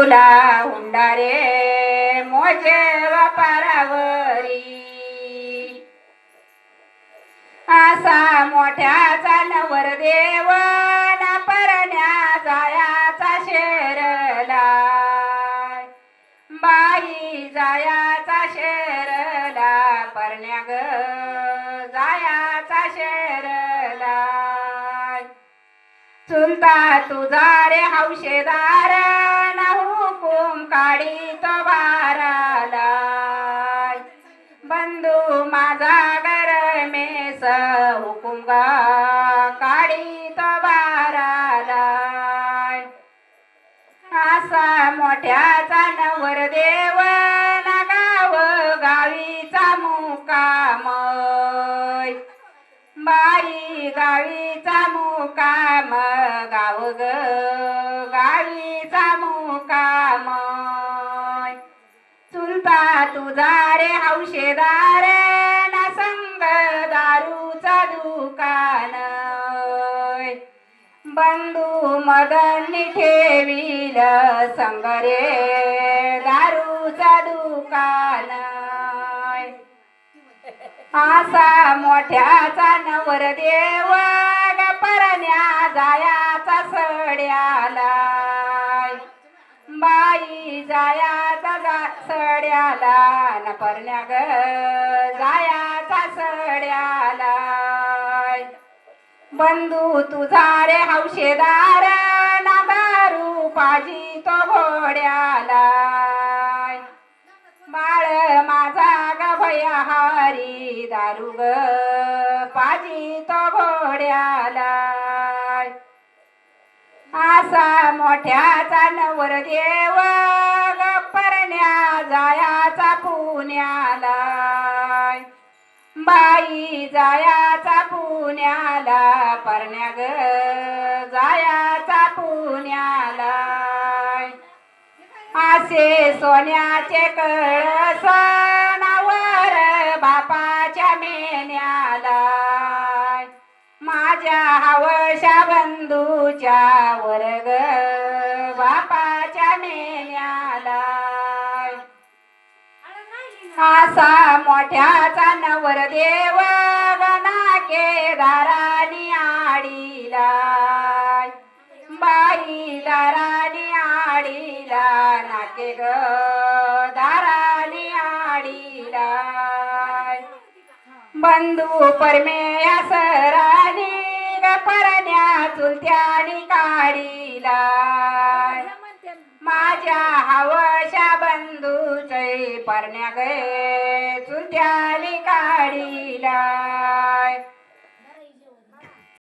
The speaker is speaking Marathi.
तुला हुंडारे मोजे वापारावरी असा मोठ्याचा नवरदेव ना परण्या जायाचा शेरला बाई जायाचा शेरला परण्या ग जायाचा शेरला चुलता तुझा रे हौशेदार ना हुकुम काढी तो बाराला बंधू माझा गरमेस हुकुम काढी तो बाराला असा मोठ्याचा नवरदेव ना गाव गावीचा मुकाम बाई गावीचा मुकाम गाव ग गावीचा मुकाम चुलता तुझा रे हौशेदार ना संग दारूचा दुकान बंधू मदन ठेवील संग रे दारूचा दुकान असा मोठ्याचा नवरदेव परण्या जायाचा सड्याला बाई जायाचा सड्याला न परण्या ग जायाचा सड्याला बंधू तुझा रे हौशेदार ना दारू पाजी तो घोड्याला बाळ माझा ग भया हारी दारू ग पाजी तो घोड्याला असा मोठ्याचा नवरदेव ग परण्या जायाचा पुण्याला बाई जायाचा पुण्याला परण्या ग जायाचा पुण्याला असे सोन्याचे कळस नावर बापाच्या मेन्याला माझ्या हवशा बंधूच्या वर्ग बापाच्या मेन्याला असा मोठ्याचा नवरदेव गणा केदारानी आडीला बाई दारानी आडीला नाके ग दारानी आडीला बंधू परमेया सरानी ग परण्या चुलत्यानी काढीला माझ्या हवशा बंधूचे परण्या गे चुलत्यानी काढीला